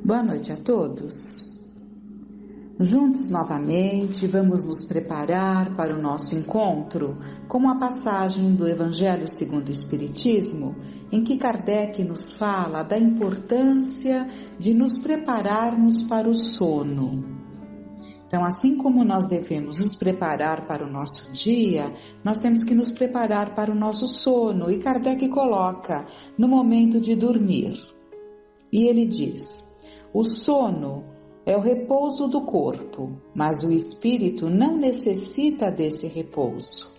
Boa noite a todos. Juntos novamente vamos nos preparar para o nosso encontro com uma passagem do Evangelho segundo o Espiritismo, em que Kardec nos fala da importância de nos prepararmos para o sono. Então, assim como nós devemos nos preparar para o nosso dia, nós temos que nos preparar para o nosso sono. E Kardec coloca no momento de dormir. E ele diz: o sono é o repouso do corpo, mas o espírito não necessita desse repouso.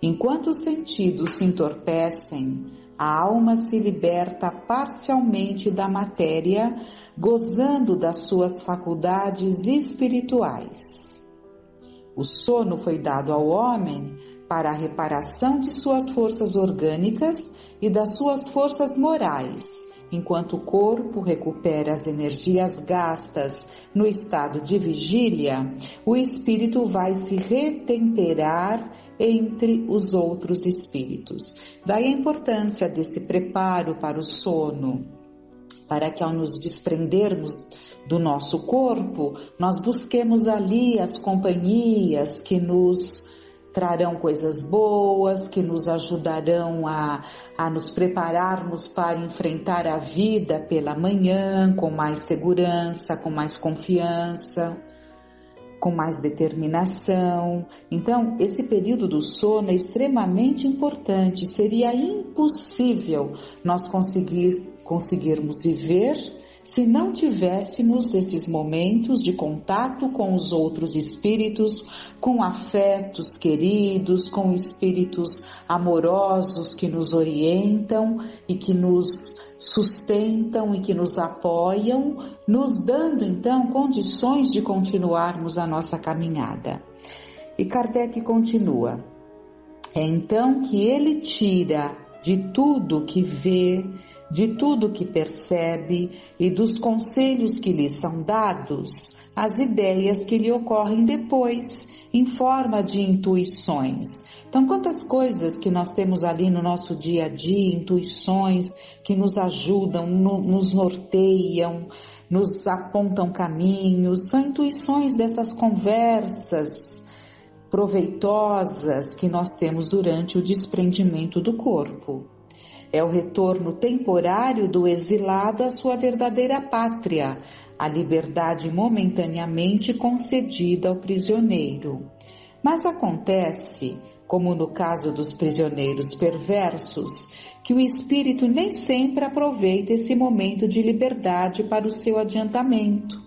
Enquanto os sentidos se entorpecem, a alma se liberta parcialmente da matéria, gozando das suas faculdades espirituais. O sono foi dado ao homem para a reparação de suas forças orgânicas e das suas forças morais, enquanto o corpo recupera as energias gastas no estado de vigília, o espírito vai se retemperar entre os outros espíritos. Daí a importância desse preparo para o sono, para que ao nos desprendermos do nosso corpo, nós busquemos ali as companhias que nos trarão coisas boas, que nos ajudarão a nos prepararmos para enfrentar a vida pela manhã com mais segurança, com mais confiança, com mais determinação. Então, esse período do sono é extremamente importante. Seria impossível nós conseguirmos viver se não tivéssemos esses momentos de contato com os outros espíritos, com afetos queridos, com espíritos amorosos que nos orientam e que nos sustentam e que nos apoiam, nos dando então condições de continuarmos a nossa caminhada. E Kardec continua: é então que ele tira de tudo que vê, de tudo que percebe e dos conselhos que lhe são dados, as ideias que lhe ocorrem depois, em forma de intuições. Então, quantas coisas que nós temos ali no nosso dia a dia, intuições que nos ajudam, nos norteiam, nos apontam caminhos, são intuições dessas conversas proveitosas que nós temos durante o desprendimento do corpo. É o retorno temporário do exilado à sua verdadeira pátria, a liberdade momentaneamente concedida ao prisioneiro. Mas acontece, como no caso dos prisioneiros perversos, que o espírito nem sempre aproveita esse momento de liberdade para o seu adiantamento.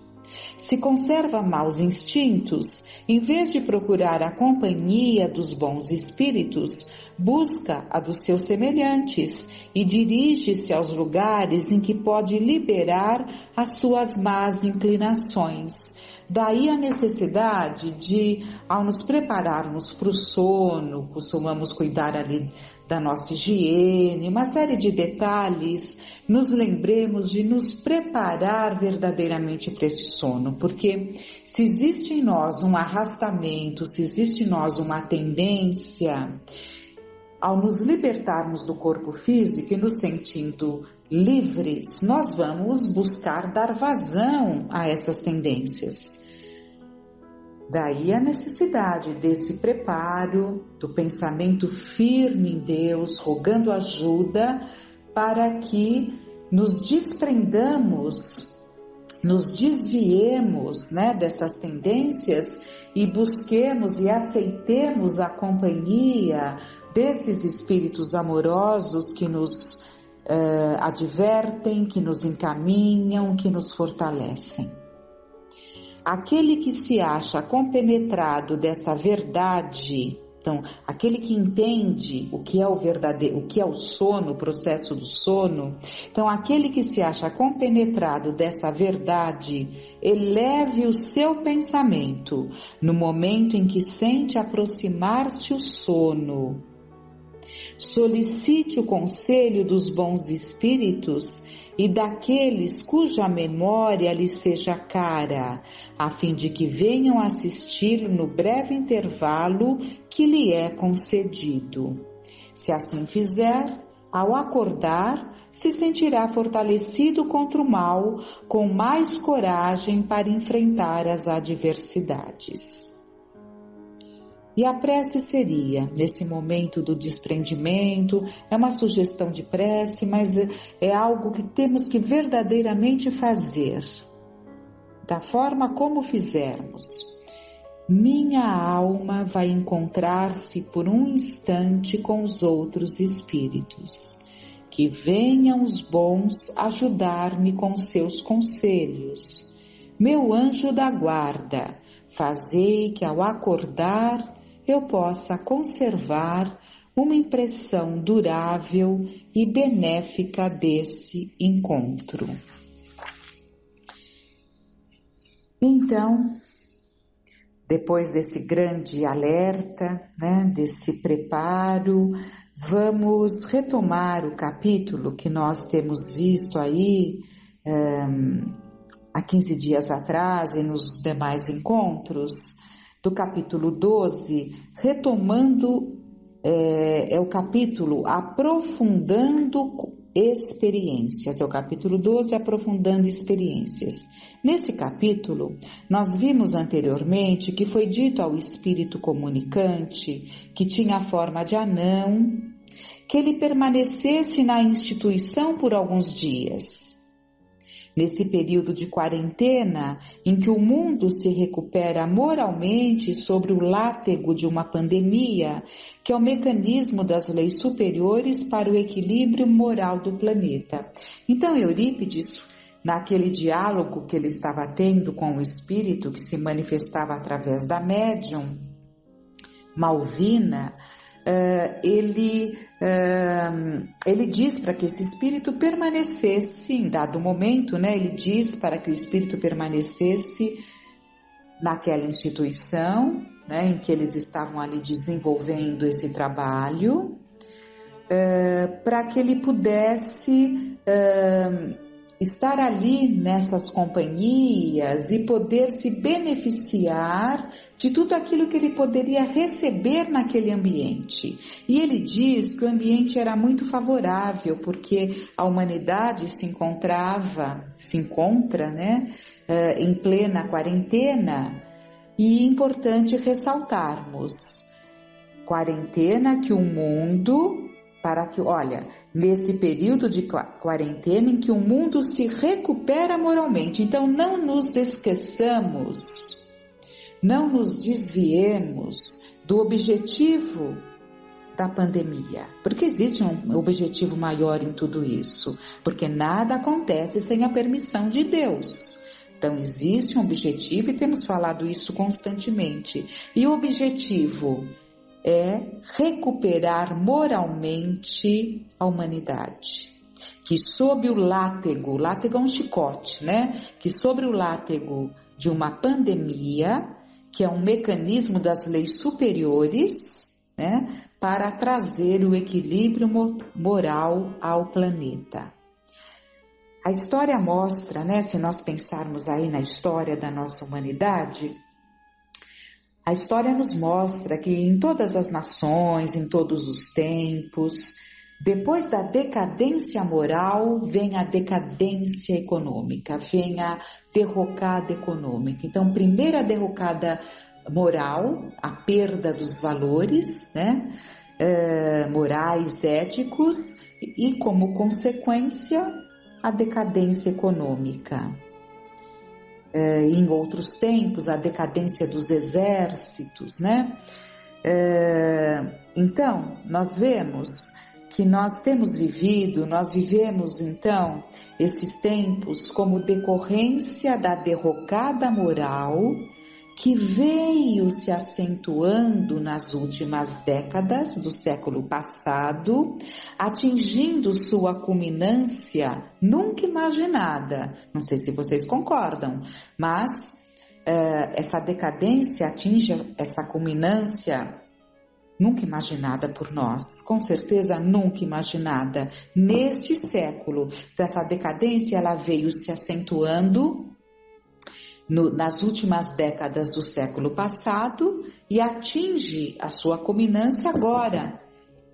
Se conserva maus instintos, em vez de procurar a companhia dos bons espíritos, busca a dos seus semelhantes e dirige-se aos lugares em que pode liberar as suas más inclinações. Daí a necessidade de, ao nos prepararmos para o sono, costumamos cuidar ali da nossa higiene, uma série de detalhes, nos lembremos de nos preparar verdadeiramente para esse sono, porque se existe em nós um arrastamento, se existe em nós uma tendência, ao nos libertarmos do corpo físico e nos sentindo livres, nós vamos buscar dar vazão a essas tendências. Daí a necessidade desse preparo, do pensamento firme em Deus, rogando ajuda para que nos desprendamos, nos desviemos, dessas tendências e busquemos e aceitemos a companhia desses espíritos amorosos que nos advertem, que nos encaminham, que nos fortalecem. Aquele que se acha compenetrado dessa verdade, então, aquele que entende o que é o verdadeiro, o que é o sono, o processo do sono, então aquele que se acha compenetrado dessa verdade, eleve o seu pensamento no momento em que sente aproximar-se o sono. Solicite o conselho dos bons espíritos e daqueles cuja memória lhe seja cara, a fim de que venham assisti-lo no breve intervalo que lhe é concedido. Se assim fizer, ao acordar, se sentirá fortalecido contra o mal, com mais coragem para enfrentar as adversidades. E a prece seria, nesse momento do desprendimento, é uma sugestão de prece, mas é algo que temos que verdadeiramente fazer, da forma como fizermos. Minha alma vai encontrar-se por um instante com os outros espíritos. Que venham os bons ajudar-me com seus conselhos. Meu anjo da guarda, fazei que ao acordar eu possa conservar uma impressão durável e benéfica desse encontro. Então, depois desse grande alerta, desse preparo, vamos retomar o capítulo que nós temos visto aí há 15 dias atrás e nos demais encontros, do capítulo 12, retomando o capítulo Aprofundando Experiências, é o capítulo 12, Aprofundando Experiências. Nesse capítulo, nós vimos anteriormente que foi dito ao espírito comunicante, que tinha a forma de anão, que ele permanecesse na instituição por alguns dias. Nesse período de quarentena, em que o mundo se recupera moralmente sobre o látego de uma pandemia, que é o mecanismo das leis superiores para o equilíbrio moral do planeta. Então, Eurípides, naquele diálogo que ele estava tendo com o espírito, que se manifestava através da médium Malvina, ele diz para que esse espírito permanecesse, em dado momento, ele diz para que o espírito permanecesse naquela instituição, em que eles estavam ali desenvolvendo esse trabalho, para que ele pudesse estar ali nessas companhias e poder se beneficiar de tudo aquilo que ele poderia receber naquele ambiente. E ele diz que o ambiente era muito favorável, porque a humanidade se encontra, em plena quarentena, e é importante ressaltarmos, quarentena que o mundo, nesse período de quarentena em que o mundo se recupera moralmente. Então não nos esqueçamos, não nos desviemos do objetivo da pandemia, porque existe um objetivo maior em tudo isso, porque nada acontece sem a permissão de Deus. Então existe um objetivo e temos falado isso constantemente. E o objetivo é recuperar moralmente a humanidade, que sob o látego é um chicote, que sobre o látego de uma pandemia, que é um mecanismo das leis superiores, para trazer o equilíbrio moral ao planeta. A história mostra, se nós pensarmos aí na história da nossa humanidade, a história nos mostra que em todas as nações, em todos os tempos, depois da decadência moral, vem a decadência econômica, vem a derrocada econômica. Então, primeiro a derrocada moral, a perda dos valores, morais, éticos, e como consequência, a decadência econômica. Em outros tempos, a decadência dos exércitos, Então, nós vemos que nós vivemos então esses tempos como decorrência da derrocada moral que veio se acentuando nas últimas décadas do século passado, atingindo sua culminância nunca imaginada. Não sei se vocês concordam, mas essa decadência atinge essa culminância nunca imaginada por nós, com certeza nunca imaginada neste século. Então, essa decadência ela veio se acentuando nas últimas décadas do século passado e atinge a sua culminância agora,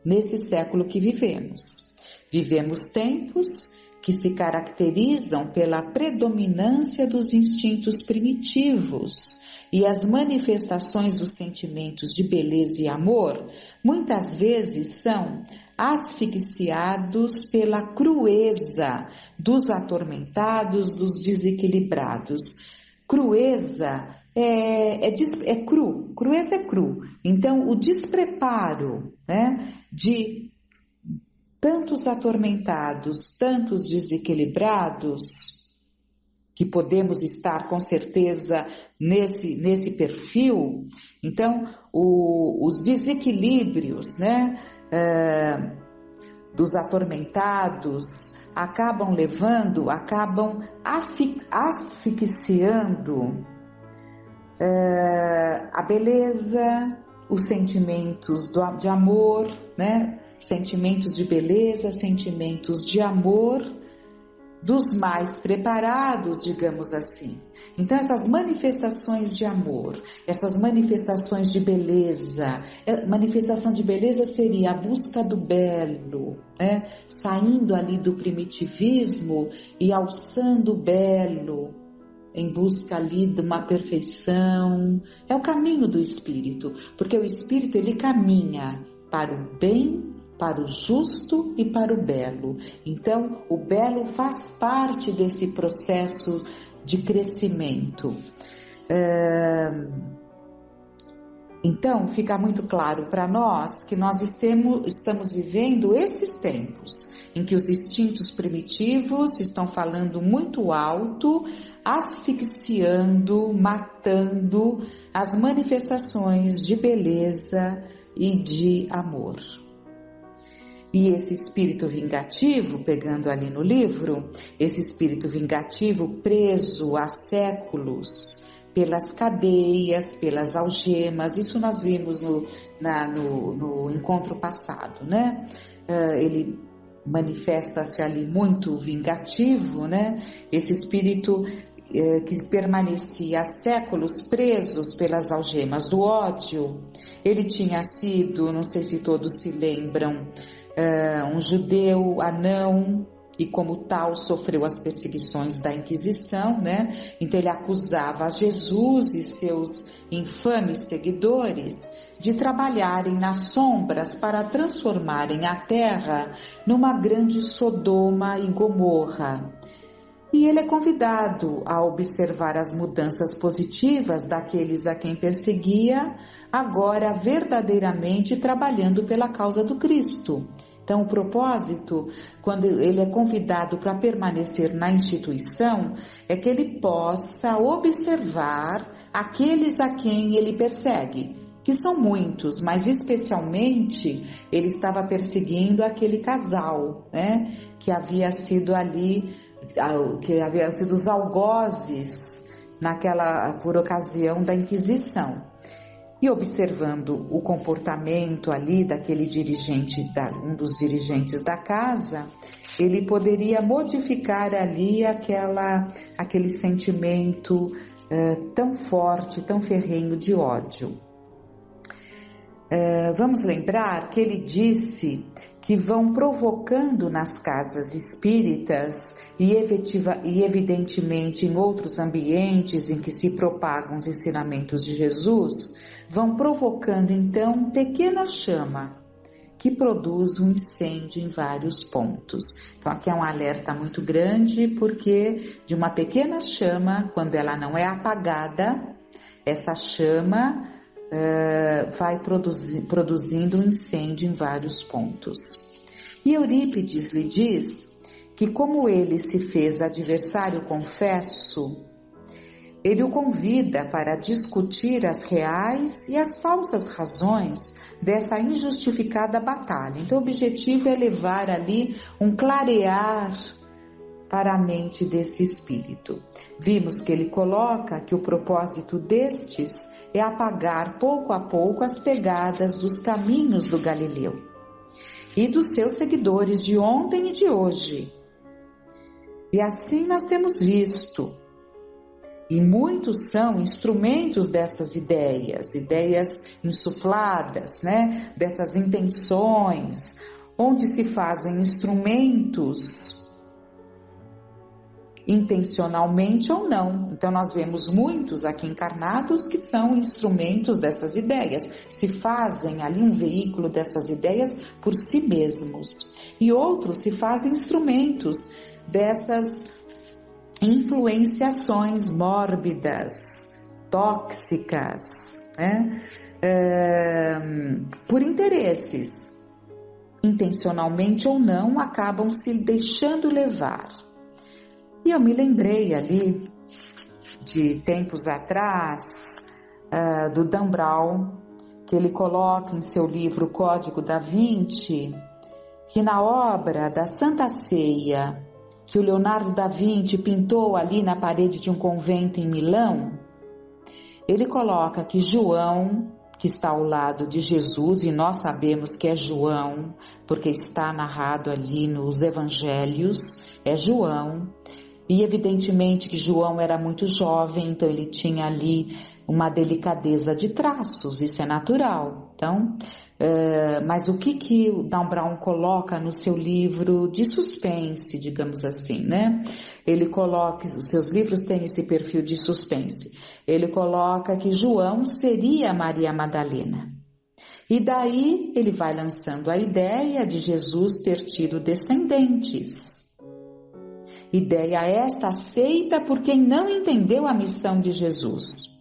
nesse século que vivemos. Vivemos tempos que se caracterizam pela predominância dos instintos primitivos e as manifestações dos sentimentos de beleza e amor muitas vezes são asfixiados pela crueza dos atormentados, dos desequilibrados. Crueza é cru, crueza é cru. Então, o despreparo, né, de tantos atormentados, tantos desequilibrados, que podemos estar com certeza nesse perfil. Então, os desequilíbrios, né, dos atormentados acabam asfixiando a beleza, os sentimentos de amor, né? Sentimentos de beleza, sentimentos de amor dos mais preparados, digamos assim. Então, essas manifestações de amor, essas manifestações de beleza, manifestação de beleza seria a busca do belo, né? Saindo ali do primitivismo e alçando o belo, em busca ali de uma perfeição. É o caminho do espírito, porque o espírito ele caminha para o bem, para o justo e para o belo. Então, o belo faz parte desse processo de crescimento. Então, fica muito claro para nós que nós estamos vivendo esses tempos em que os instintos primitivos estão falando muito alto, asfixiando, matando as manifestações de beleza e de amor. E esse espírito vingativo, pegando ali no livro, esse espírito vingativo preso há séculos pelas cadeias, pelas algemas, isso nós vimos no encontro passado, né? Ele manifesta-se ali muito vingativo, né? Esse espírito que permanecia há séculos presos pelas algemas do ódio. Ele tinha sido, não sei se todos se lembram, um judeu anão, e como tal sofreu as perseguições da Inquisição, né? Então ele acusava Jesus e seus infames seguidores de trabalharem nas sombras para transformarem a terra numa grande Sodoma e Gomorra. E ele é convidado a observar as mudanças positivas daqueles a quem perseguia, agora verdadeiramente trabalhando pela causa do Cristo. Então, o propósito, quando ele é convidado para permanecer na instituição, é que ele possa observar aqueles a quem ele persegue, que são muitos, mas especialmente ele estava perseguindo aquele casal, né, que havia sido ali, que havia sido os algozes por ocasião da Inquisição. E observando o comportamento ali daquele dirigente, um dos dirigentes da casa, ele poderia modificar ali aquele sentimento tão forte, tão ferrenho de ódio. Vamos lembrar que ele disse que vão provocando nas casas espíritas e evidentemente em outros ambientes em que se propagam os ensinamentos de Jesus, vão provocando então pequena chama que produz um incêndio em vários pontos. Então aqui é um alerta muito grande, porque de uma pequena chama, quando ela não é apagada, essa chama vai produzindo um incêndio em vários pontos. E Eurípides lhe diz que como ele se fez adversário confesso, ele o convida para discutir as reais e as falsas razões dessa injustificada batalha. Então o objetivo é levar ali um clarear para a mente desse espírito. Vimos que ele coloca que o propósito destes é apagar pouco a pouco as pegadas dos caminhos do Galileu e dos seus seguidores de ontem e de hoje. E assim nós temos visto, e muitos são instrumentos dessas ideias insufladas, né? Dessas intenções, onde se fazem instrumentos intencionalmente ou não. Então nós vemos muitos aqui encarnados que são instrumentos dessas ideias, se fazem ali um veículo dessas ideias por si mesmos, e outros se fazem instrumentos dessas influenciações mórbidas, tóxicas, né? Por interesses, intencionalmente ou não, acabam se deixando levar. E eu me lembrei ali, de tempos atrás, do Dan Brown, que ele coloca em seu livro Código da Vinci, que na obra da Santa Ceia, que o Leonardo da Vinci pintou ali na parede de um convento em Milão, ele coloca que João, que está ao lado de Jesus, e nós sabemos que é João, porque está narrado ali nos evangelhos, é João, e evidentemente que João era muito jovem, então ele tinha ali uma delicadeza de traços, isso é natural. Então, mas o que o Dan Brown coloca no seu livro de suspense, digamos assim, né? Ele coloca, os seus livros têm esse perfil de suspense. Ele coloca que João seria Maria Madalena. E daí ele vai lançando a ideia de Jesus ter tido descendentes. Ideia esta aceita por quem não entendeu a missão de Jesus.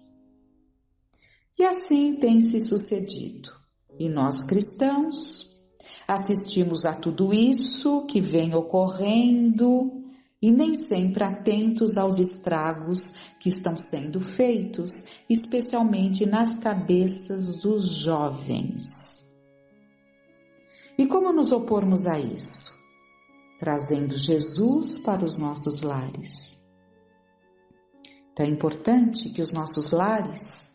E assim tem se sucedido. E nós cristãos assistimos a tudo isso que vem ocorrendo e nem sempre atentos aos estragos que estão sendo feitos, especialmente nas cabeças dos jovens. E como nos opormos a isso? Trazendo Jesus para os nossos lares. Então é importante que os nossos lares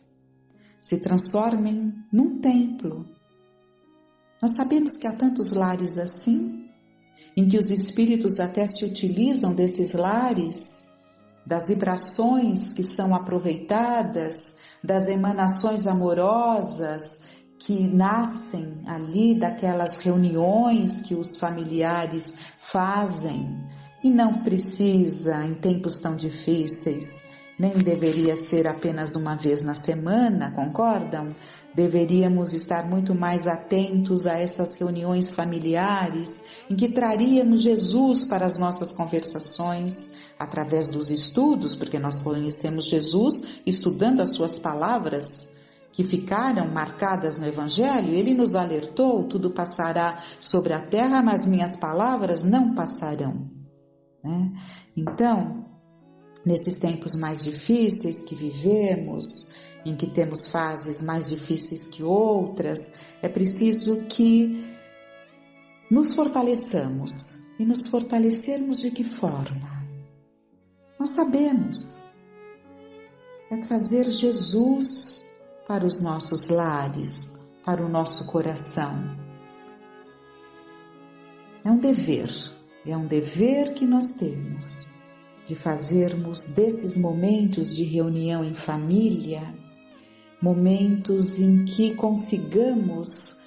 se transformem num templo. Nós sabemos que há tantos lares assim, em que os espíritos até se utilizam desses lares, das vibrações que são aproveitadas, das emanações amorosas que nascem ali daquelas reuniões que os familiares fazem, e não precisa, em tempos tão difíceis, nem deveria ser apenas uma vez na semana, concordam? Deveríamos estar muito mais atentos a essas reuniões familiares em que traríamos Jesus para as nossas conversações, através dos estudos, porque nós conhecemos Jesus estudando as suas palavras que ficaram marcadas no Evangelho. Ele nos alertou, tudo passará sobre a terra, mas minhas palavras não passarão, né? Então, nesses tempos mais difíceis que vivemos, em que temos fases mais difíceis que outras, é preciso que nos fortaleçamos. E nos fortalecermos de que forma? Nós sabemos. É trazer Jesus para os nossos lares, para o nosso coração. É um dever que nós temos de fazermos desses momentos de reunião em família, momentos em que consigamos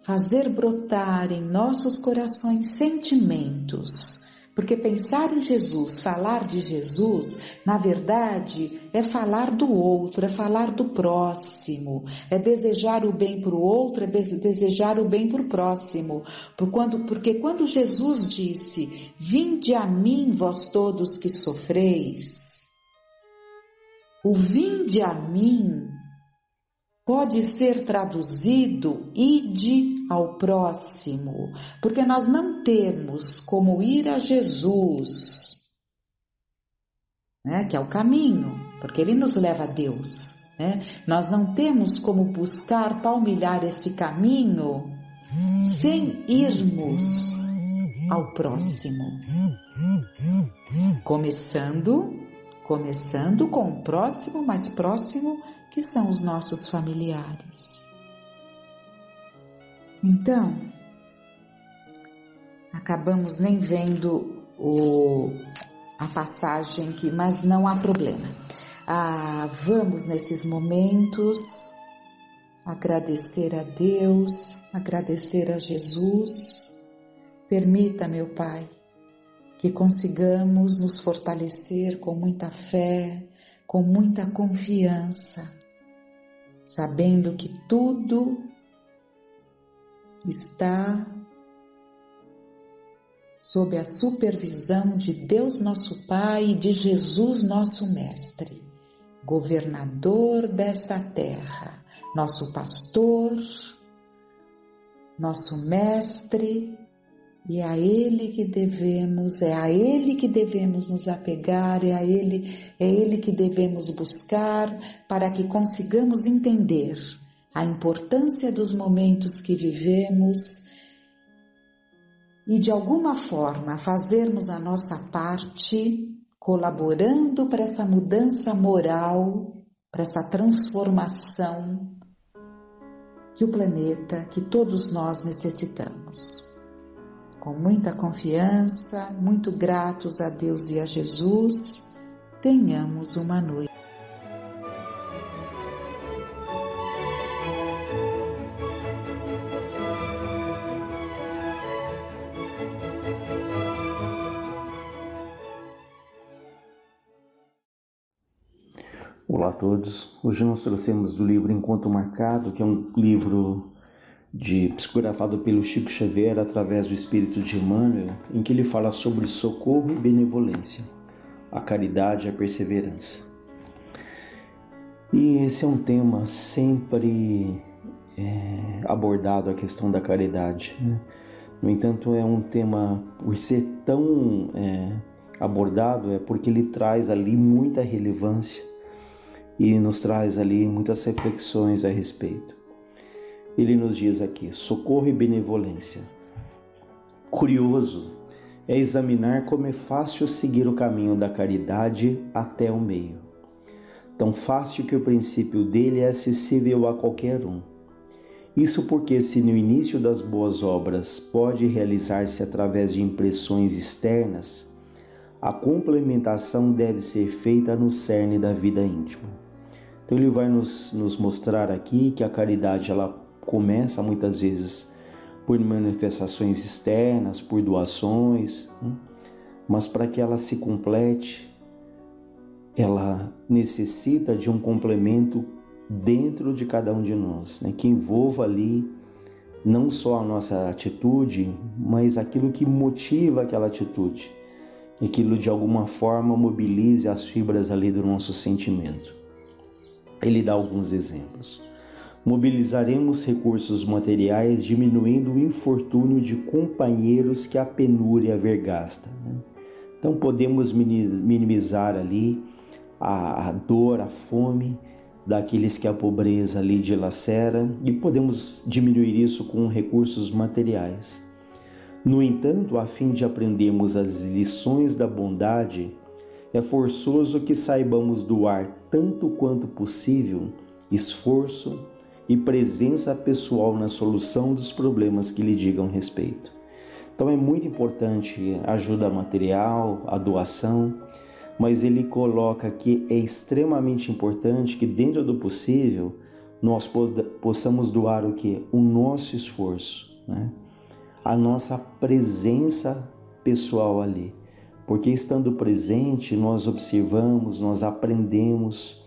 fazer brotar em nossos corações sentimentos, porque pensar em Jesus, falar de Jesus, na verdade, é falar do outro, é falar do próximo, é desejar o bem para o outro, é desejar o bem para o próximo, porque quando Jesus disse, vinde a mim vós todos que sofreis, o vinde a mim pode ser traduzido ide ao próximo, porque nós não temos como ir a Jesus, né, que é o caminho, porque ele nos leva a Deus, né? Nós não temos como buscar palmilhar esse caminho sem irmos ao próximo, começando com o próximo mais próximo, que são os nossos familiares. Então, acabamos nem vendo a passagem, mas não há problema. Vamos nesses momentos agradecer a Deus, agradecer a Jesus. Permita, meu Pai, que consigamos nos fortalecer com muita fé, com muita confiança, sabendo que tudo está sob a supervisão de Deus nosso Pai e de Jesus nosso Mestre, governador dessa terra, nosso pastor, nosso mestre, e é a Ele que devemos nos apegar, é Ele que devemos buscar para que consigamos entender a importância dos momentos que vivemos e de alguma forma fazermos a nossa parte, colaborando para essa mudança moral, para essa transformação que o planeta, que todos nós necessitamos. Com muita confiança, muito gratos a Deus e a Jesus, tenhamos uma noite. Olá a todos, hoje nós trouxemos do livro Encontro Marcado, que é um livro psicografado pelo Chico Xavier através do Espírito de Emmanuel, em que ele fala sobre socorro e benevolência, a caridade e a perseverança. E esse é um tema sempre abordado, a questão da caridade, né? No entanto, é um tema, por ser tão abordado, é porque ele traz ali muita relevância e nos traz ali muitas reflexões a respeito. Ele nos diz aqui, socorro e benevolência. Curioso é examinar como é fácil seguir o caminho da caridade até o meio. Tão fácil que o princípio dele é acessível a qualquer um. Isso porque se no início das boas obras pode realizar-se através de impressões externas, a complementação deve ser feita no cerne da vida íntima. Então ele vai nos mostrar aqui que a caridade ela começa muitas vezes por manifestações externas, por doações, mas para que ela se complete, ela necessita de um complemento dentro de cada um de nós, né? Que envolva ali não só a nossa atitude, mas aquilo que motiva aquela atitude, aquilo de alguma forma mobilize as fibras ali do nosso sentimento. Ele dá alguns exemplos. Mobilizaremos recursos materiais diminuindo o infortúnio de companheiros que a penúria vergasta, né? Então podemos minimizar ali a dor, a fome daqueles que a pobreza ali dilacera e podemos diminuir isso com recursos materiais. No entanto, a fim de aprendermos as lições da bondade, é forçoso que saibamos doar tanto quanto possível esforço e presença pessoal na solução dos problemas que lhe digam respeito. Então é muito importante a ajuda material, a doação, mas ele coloca que é extremamente importante que dentro do possível nós possamos doar o quê? O nosso esforço, né? A nossa presença pessoal ali. Porque estando presente, nós observamos, nós aprendemos,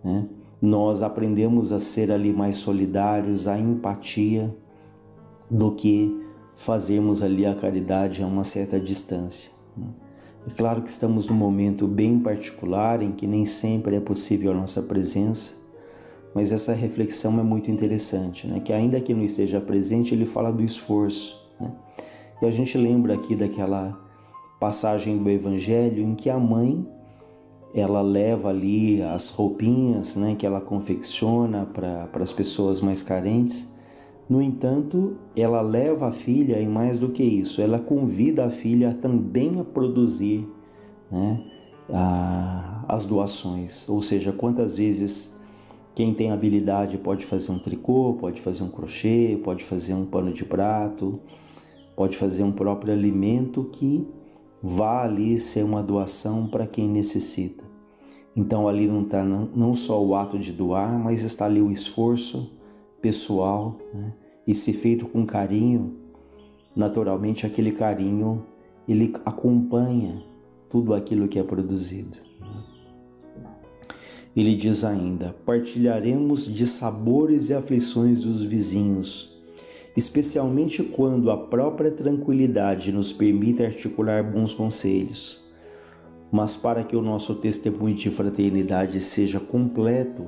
né? Nós aprendemos a ser ali mais solidários, a empatia, do que fazermos ali a caridade a uma certa distância, né? É claro que estamos num momento bem particular, em que nem sempre é possível a nossa presença, mas essa reflexão é muito interessante, né? Que ainda que não esteja presente, ele fala do esforço, né? E a gente lembra aqui daquela passagem do Evangelho em que a mãe, ela leva ali as roupinhas, né, que ela confecciona para as pessoas mais carentes. No entanto, ela leva a filha, e mais do que isso, ela convida a filha também a produzir, né, as doações. Ou seja, quantas vezes quem tem habilidade pode fazer um tricô, pode fazer um crochê, pode fazer um pano de prato, pode fazer um próprio alimento que vá ali ser uma doação para quem necessita. Então ali não está não só o ato de doar, mas está ali o esforço pessoal, né? E se feito com carinho, naturalmente aquele carinho ele acompanha tudo aquilo que é produzido. Ele diz ainda: partilharemos de sabores e aflições dos vizinhos, especialmente quando a própria tranquilidade nos permite articular bons conselhos. Mas para que o nosso testemunho de fraternidade seja completo,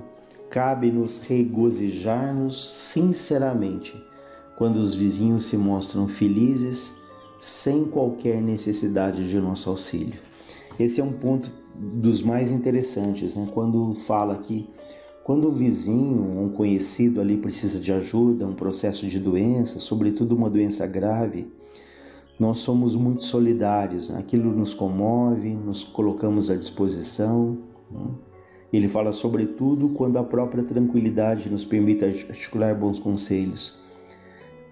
cabe-nos regozijar-nos sinceramente quando os vizinhos se mostram felizes, sem qualquer necessidade de nosso auxílio. Esse é um ponto dos mais interessantes, né? Quando fala que quando o vizinho, um conhecido ali precisa de ajuda, um processo de doença, sobretudo uma doença grave, nós somos muito solidários, né? Aquilo nos comove, nos colocamos à disposição, né? Ele fala sobretudo quando a própria tranquilidade nos permite articular bons conselhos,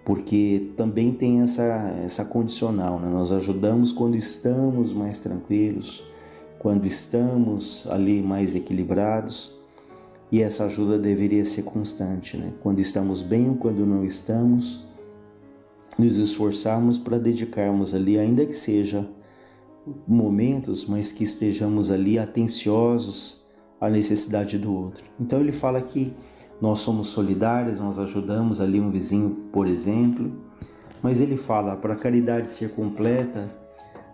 porque também tem essa condicional, né? Nós ajudamos quando estamos mais tranquilos, quando estamos ali mais equilibrados, e essa ajuda deveria ser constante, né? Quando estamos bem ou quando não estamos, nos esforçarmos para dedicarmos ali, ainda que seja momentos, mas que estejamos ali atenciosos à necessidade do outro. Então ele fala que nós somos solidários, nós ajudamos ali um vizinho, por exemplo, mas ele fala, para a caridade ser completa,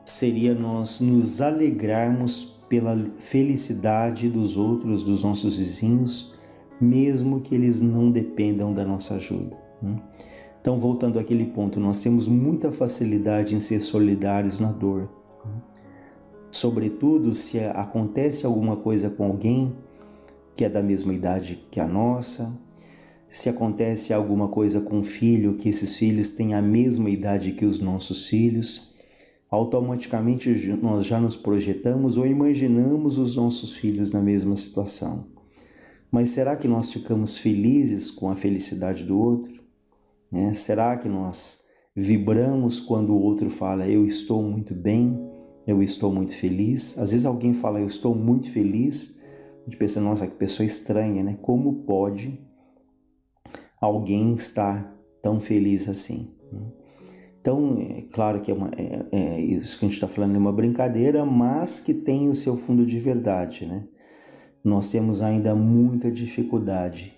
seria nós nos alegrarmos pela felicidade dos outros, dos nossos vizinhos, mesmo que eles não dependam da nossa ajuda. Então, voltando àquele ponto, nós temos muita facilidade em ser solidários na dor. Sobretudo se acontece alguma coisa com alguém que é da mesma idade que a nossa, se acontece alguma coisa com um filho, que esses filhos têm a mesma idade que os nossos filhos, automaticamente nós já nos projetamos ou imaginamos os nossos filhos na mesma situação. Mas será que nós ficamos felizes com a felicidade do outro? Será que nós vibramos quando o outro fala, eu estou muito bem, eu estou muito feliz? Às vezes alguém fala, eu estou muito feliz, a gente pensa, nossa, que pessoa estranha, né? Como pode alguém estar tão feliz assim? Então, é claro que isso que a gente está falando é uma brincadeira, mas que tem o seu fundo de verdade, né? Nós temos ainda muita dificuldade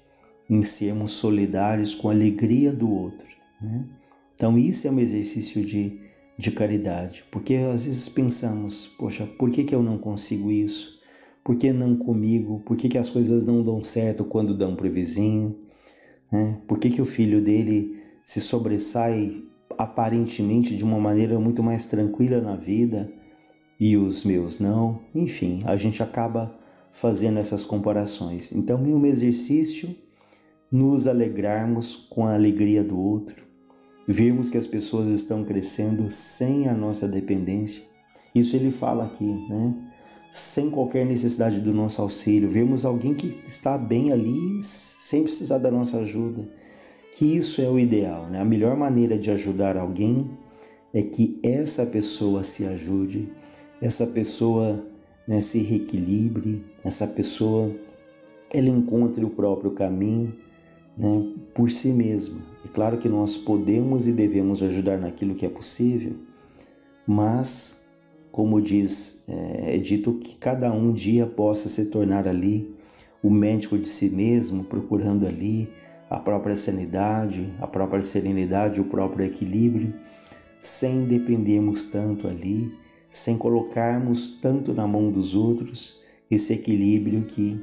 em sermos solidários com a alegria do outro, né? Então, isso é um exercício de caridade, porque às vezes pensamos, poxa, por que eu não consigo isso? Por que não comigo? Por que as coisas não dão certo quando dão para o vizinho? Por que o filho dele se sobressai aparentemente de uma maneira muito mais tranquila na vida e os meus não? Enfim, a gente acaba fazendo essas comparações. Então, é um exercício nos alegrarmos com a alegria do outro, vermos que as pessoas estão crescendo sem a nossa dependência. Isso ele fala aqui, né? Sem qualquer necessidade do nosso auxílio, vermos alguém que está bem ali sem precisar da nossa ajuda. Que isso é o ideal, né? A melhor maneira de ajudar alguém é que essa pessoa se ajude, essa pessoa, né, se reequilibre, essa pessoa ela encontre o próprio caminho, né, por si mesma. É claro que nós podemos e devemos ajudar naquilo que é possível, mas, como é dito, que cada um dia possa se tornar ali o médico de si mesmo, procurando ali a própria sanidade, a própria serenidade, o próprio equilíbrio, sem dependermos tanto ali, sem colocarmos tanto na mão dos outros esse equilíbrio que,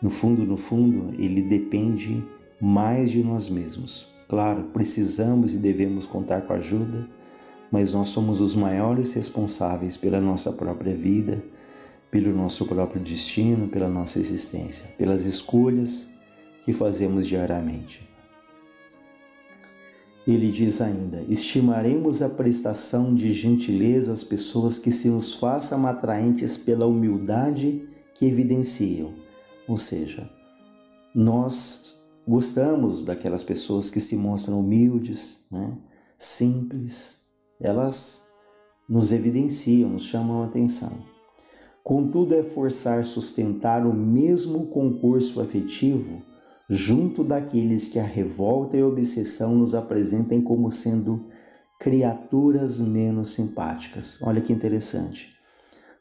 no fundo, ele depende mais de nós mesmos. Claro, precisamos e devemos contar com ajuda, mas nós somos os maiores responsáveis pela nossa própria vida, pelo nosso próprio destino, pela nossa existência, pelas escolhas que fazemos diariamente. Ele diz ainda, estimaremos a prestação de gentileza às pessoas que se nos façam atraentes pela humildade que evidenciam. Ou seja, nós gostamos daquelas pessoas que se mostram humildes, né? Simples, elas nos evidenciam, nos chamam a atenção. Contudo, é forçar sustentar o mesmo concurso afetivo junto daqueles que a revolta e a obsessão nos apresentem como sendo criaturas menos simpáticas. Olha que interessante.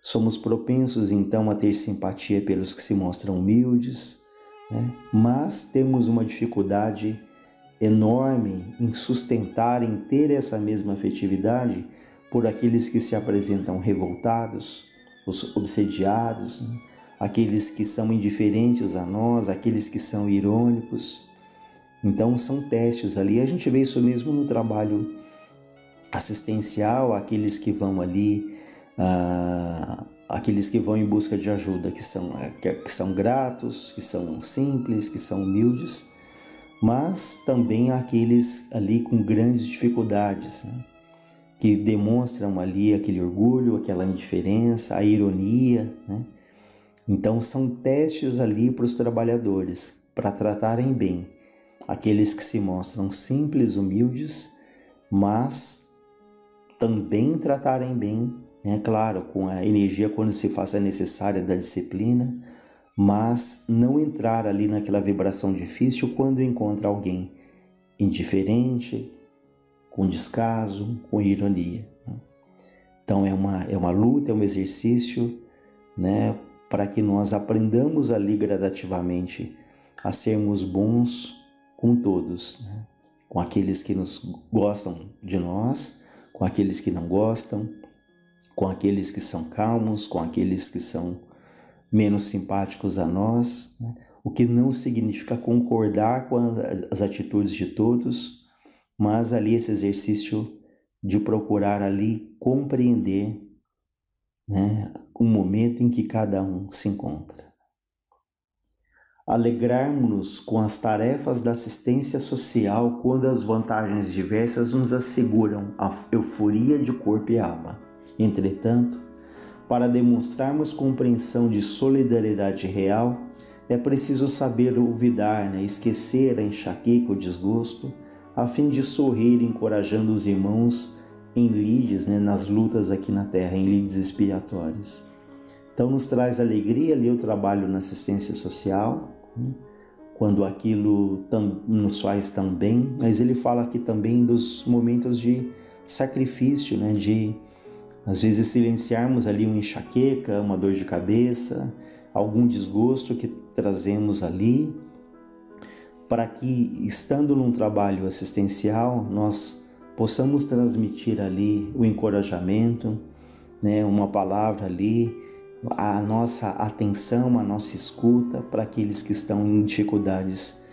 Somos propensos então a ter simpatia pelos que se mostram humildes, né? Mas temos uma dificuldade enorme em sustentar, em ter essa mesma afetividade por aqueles que se apresentam revoltados, os obsediados, né? Aqueles que são indiferentes a nós, aqueles que são irônicos. Então são testes ali. A gente vê isso mesmo no trabalho assistencial, aqueles que vão ali, aqueles que vão em busca de ajuda, que são gratos, que são simples, que são humildes, mas também aqueles ali com grandes dificuldades, né? Que demonstram ali aquele orgulho, aquela indiferença, a ironia, né? Então são testes ali para os trabalhadores, para tratarem bem aqueles que se mostram simples, humildes, mas também tratarem bem, né? Claro, com a energia quando se faça necessária da disciplina, mas não entrar ali naquela vibração difícil quando encontra alguém indiferente, com descaso, com ironia, né? Então é uma luta, é um exercício, né? Para que nós aprendamos ali gradativamente a sermos bons com todos, né? Com aqueles que nos gostam de nós, com aqueles que não gostam, com aqueles que são calmos, com aqueles que são menos simpáticos a nós, né? O que não significa concordar com as atitudes de todos, mas ali esse exercício de procurar ali compreender, né, o momento em que cada um se encontra. Alegrarmos-nos com as tarefas da assistência social quando as vantagens diversas nos asseguram a euforia de corpo e alma. Entretanto, para demonstrarmos compreensão de solidariedade real, é preciso saber olvidar, né, esquecer a enxaqueca, o desgosto, a fim de sorrir encorajando os irmãos em lides, né, nas lutas aqui na Terra, em lides expiatórias. Então nos traz alegria ali o trabalho na assistência social, né, quando aquilo nos faz tão bem, mas ele fala aqui também dos momentos de sacrifício, né, de às vezes silenciarmos ali uma enxaqueca, uma dor de cabeça, algum desgosto que trazemos ali, para que, estando num trabalho assistencial, nós possamos transmitir ali o encorajamento, né, uma palavra ali, a nossa atenção, a nossa escuta para aqueles que estão em dificuldades,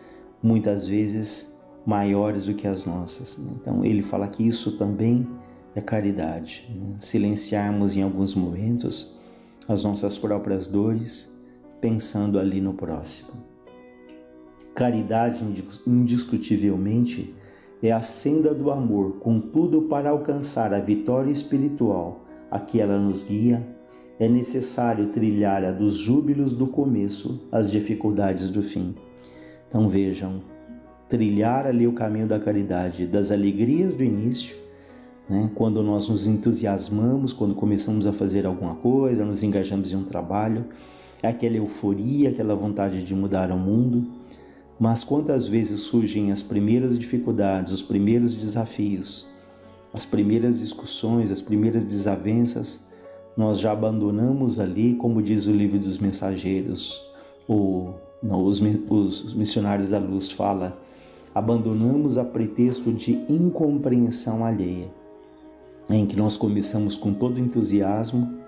muitas vezes maiores do que as nossas. Então ele fala que isso também é caridade, né? Silenciarmos em alguns momentos as nossas próprias dores, pensando ali no próximo. Caridade, indiscutivelmente, é a senda do amor, contudo, para alcançar a vitória espiritual a que ela nos guia, é necessário trilhar a dos júbilos do começo, as dificuldades do fim. Então vejam, trilhar ali o caminho da caridade, das alegrias do início, né? Quando nós nos entusiasmamos, quando começamos a fazer alguma coisa, nos engajamos em um trabalho, é aquela euforia, aquela vontade de mudar o mundo. Mas quantas vezes surgem as primeiras dificuldades, os primeiros desafios, as primeiras discussões, as primeiras desavenças, nós já abandonamos ali, como diz o livro dos mensageiros, os missionários da luz fala, abandonamos a pretexto de incompreensão alheia, em que nós começamos com todo entusiasmo,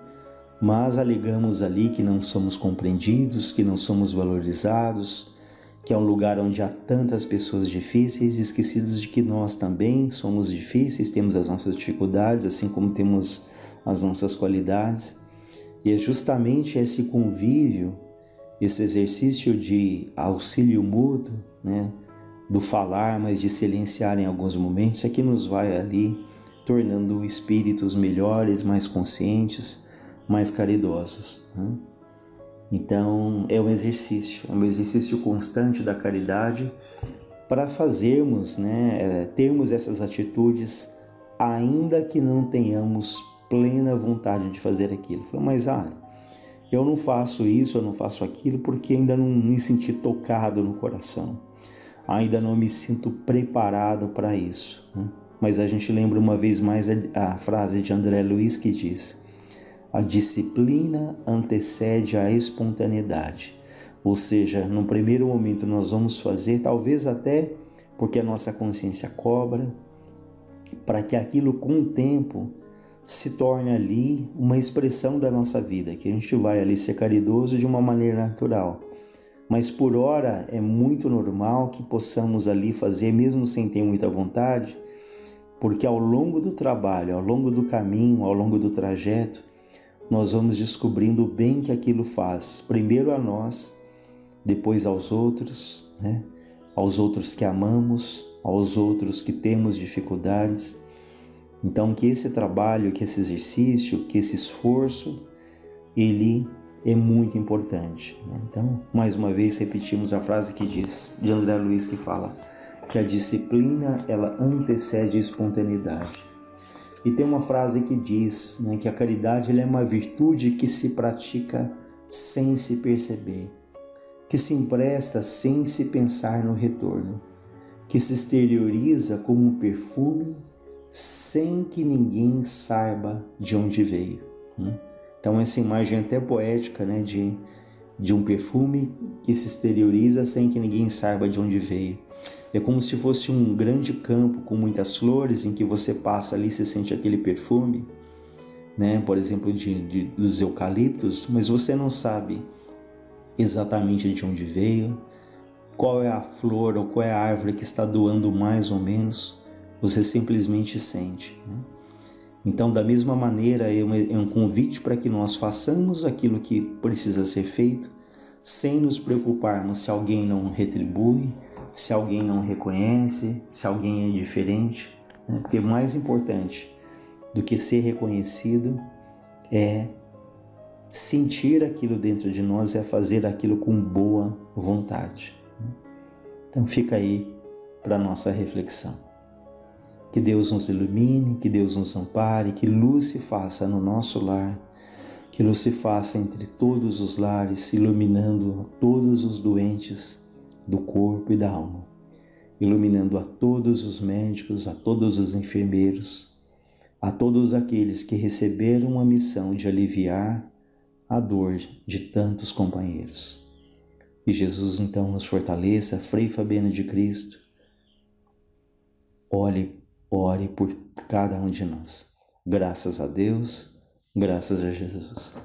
mas alegamos ali que não somos compreendidos, que não somos valorizados, que é um lugar onde há tantas pessoas difíceis, esquecidos de que nós também somos difíceis, temos as nossas dificuldades, assim como temos as nossas qualidades. E é justamente esse convívio, esse exercício de auxílio mútuo, né, do falar, mas de silenciar em alguns momentos, é que nos vai ali tornando espíritos melhores, mais conscientes, mais caridosos, né? Então é um exercício constante da caridade para fazermos, né, termos essas atitudes, ainda que não tenhamos plena vontade de fazer aquilo. Mas olha, Eu não faço isso, eu não faço aquilo porque ainda não me senti tocado no coração. Ainda não me sinto preparado para isso, né? Mas a gente lembra uma vez mais a frase de André Luiz que diz: a disciplina antecede a espontaneidade. Ou seja, no primeiro momento nós vamos fazer, talvez até porque a nossa consciência cobra, para que aquilo com o tempo se torne ali uma expressão da nossa vida, que a gente vai ali ser caridoso de uma maneira natural. Mas por hora é muito normal que possamos ali fazer, mesmo sem ter muita vontade, porque ao longo do trabalho, ao longo do caminho, ao longo do trajeto, nós vamos descobrindo o bem que aquilo faz, primeiro a nós, depois aos outros, né? Aos outros que amamos, aos outros que temos dificuldades. Então que esse trabalho, que esse exercício, que esse esforço, ele é muito importante, né? Então, mais uma vez repetimos a frase que diz, de André Luiz, que fala que a disciplina, ela antecede a espontaneidade. E tem uma frase que diz, né, que a caridade ela é uma virtude que se pratica sem se perceber, que se empresta sem se pensar no retorno, que se exterioriza como um perfume sem que ninguém saiba de onde veio. Então essa imagem até poética, né, de um perfume que se exterioriza sem que ninguém saiba de onde veio. É como se fosse um grande campo com muitas flores em que você passa ali e você sente aquele perfume, né, por exemplo, dos eucaliptos, mas você não sabe exatamente de onde veio, qual é a flor ou qual é a árvore que está doando mais ou menos, você simplesmente sente, né? Então, da mesma maneira, é um convite para que nós façamos aquilo que precisa ser feito, sem nos preocuparmos se alguém não retribui, se alguém não reconhece, se alguém é indiferente, né? Porque o mais importante do que ser reconhecido é sentir aquilo dentro de nós, é fazer aquilo com boa vontade. Então fica aí para a nossa reflexão. Que Deus nos ilumine, que Deus nos ampare, que luz se faça no nosso lar, que luz se faça entre todos os lares, iluminando todos os doentes do corpo e da alma, iluminando a todos os médicos, a todos os enfermeiros, a todos aqueles que receberam a missão de aliviar a dor de tantos companheiros. Que Jesus então nos fortaleça, Frei Fabiano de Cristo, ore por cada um de nós. Graças a Deus, graças a Jesus.